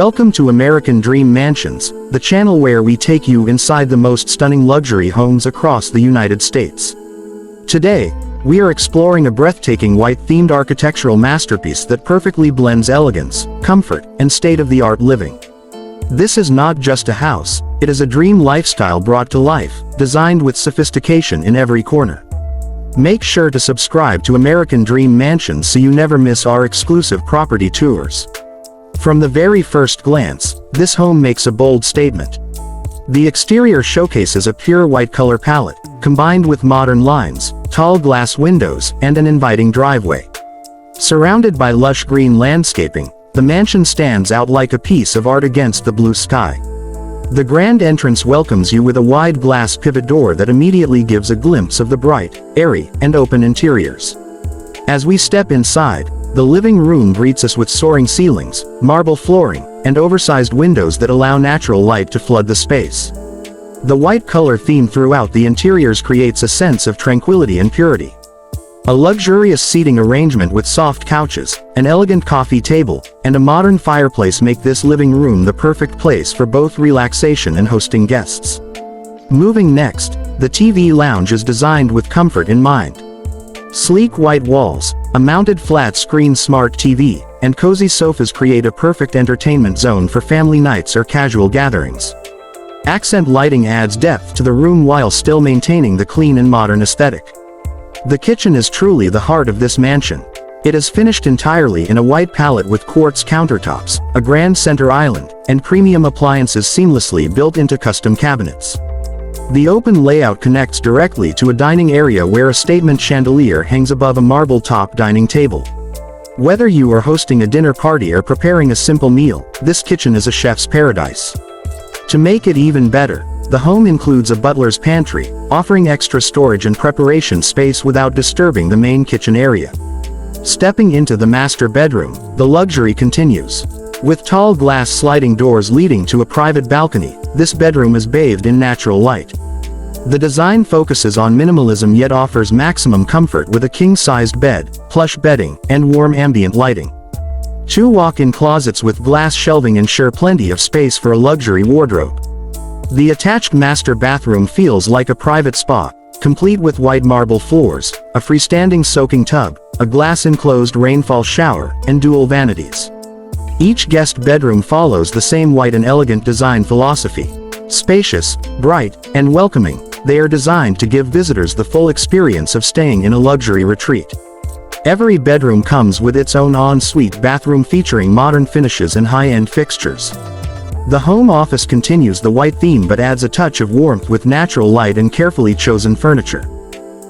Welcome to American Dream Mansions, the channel where we take you inside the most stunning luxury homes across the United States. Today, we are exploring a breathtaking white-themed architectural masterpiece that perfectly blends elegance, comfort, and state-of-the-art living. This is not just a house, it is a dream lifestyle brought to life, designed with sophistication in every corner. Make sure to subscribe to American Dream Mansions so you never miss our exclusive property tours. From the very first glance, this home makes a bold statement. The exterior showcases a pure white color palette, combined with modern lines, tall glass windows, and an inviting driveway. Surrounded by lush green landscaping, the mansion stands out like a piece of art against the blue sky. The grand entrance welcomes you with a wide glass pivot door that immediately gives a glimpse of the bright, airy, and open interiors. As we step inside, the living room greets us with soaring ceilings, marble flooring, and oversized windows that allow natural light to flood the space. The white color theme throughout the interiors creates a sense of tranquility and purity. A luxurious seating arrangement with soft couches, an elegant coffee table, and a modern fireplace make this living room the perfect place for both relaxation and hosting guests. Moving next, the TV lounge is designed with comfort in mind. Sleek white walls, a mounted flat-screen smart TV, and cozy sofas create a perfect entertainment zone for family nights or casual gatherings. Accent lighting adds depth to the room while still maintaining the clean and modern aesthetic. The kitchen is truly the heart of this mansion. It is finished entirely in a white palette with quartz countertops, a grand center island, and premium appliances seamlessly built into custom cabinets. The open layout connects directly to a dining area where a statement chandelier hangs above a marble-top dining table. Whether you are hosting a dinner party or preparing a simple meal, this kitchen is a chef's paradise. To make it even better, the home includes a butler's pantry, offering extra storage and preparation space without disturbing the main kitchen area. Stepping into the master bedroom, the luxury continues. With tall glass sliding doors leading to a private balcony, this bedroom is bathed in natural light. The design focuses on minimalism yet offers maximum comfort with a king-sized bed, plush bedding, and warm ambient lighting. Two walk-in closets with glass shelving ensure plenty of space for a luxury wardrobe. The attached master bathroom feels like a private spa, complete with white marble floors, a freestanding soaking tub, a glass-enclosed rainfall shower, and dual vanities. Each guest bedroom follows the same white and elegant design philosophy. Spacious, bright, and welcoming, they are designed to give visitors the full experience of staying in a luxury retreat. Every bedroom comes with its own en-suite bathroom featuring modern finishes and high-end fixtures. The home office continues the white theme but adds a touch of warmth with natural light and carefully chosen furniture.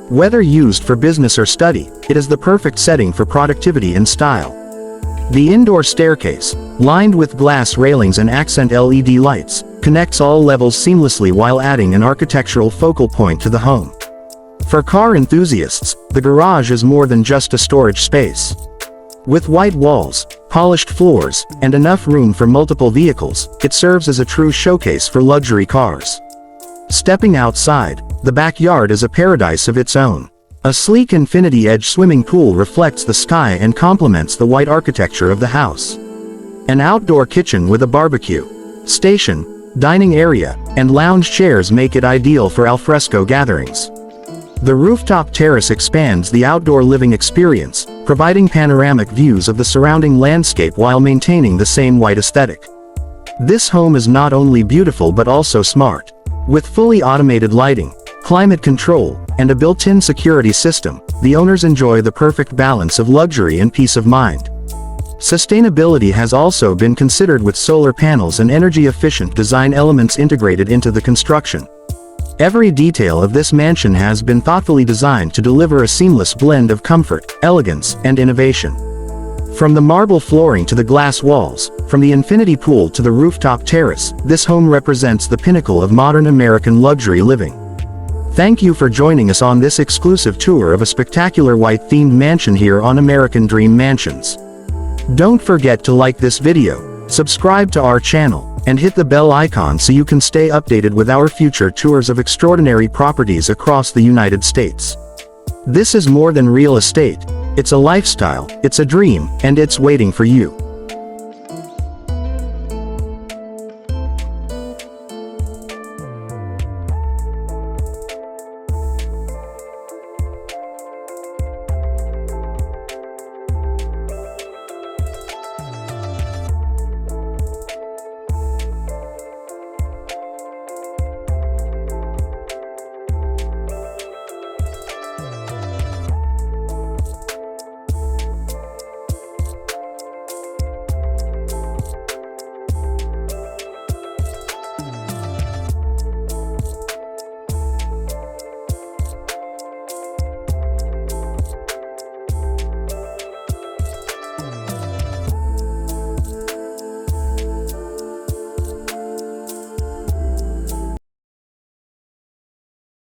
Whether used for business or study, it is the perfect setting for productivity and style. The indoor staircase, lined with glass railings and accent LED lights, connects all levels seamlessly while adding an architectural focal point to the home. For car enthusiasts, the garage is more than just a storage space. With white walls, polished floors, and enough room for multiple vehicles, it serves as a true showcase for luxury cars. Stepping outside, the backyard is a paradise of its own. A sleek infinity-edge swimming pool reflects the sky and complements the white architecture of the house. An outdoor kitchen with a barbecue station, dining area, and lounge chairs make it ideal for alfresco gatherings. The rooftop terrace expands the outdoor living experience, providing panoramic views of the surrounding landscape while maintaining the same white aesthetic. This home is not only beautiful but also smart. With fully automated lighting, climate control, and a built-in security system, the owners enjoy the perfect balance of luxury and peace of mind. Sustainability has also been considered with solar panels and energy-efficient design elements integrated into the construction. Every detail of this mansion has been thoughtfully designed to deliver a seamless blend of comfort, elegance, and innovation. From the marble flooring to the glass walls, from the infinity pool to the rooftop terrace, this home represents the pinnacle of modern American luxury living. Thank you for joining us on this exclusive tour of a spectacular white-themed mansion here on American Dream Mansions. Don't forget to like this video, subscribe to our channel, and hit the bell icon so you can stay updated with our future tours of extraordinary properties across the United States. This is more than real estate, it's a lifestyle, it's a dream, and it's waiting for you.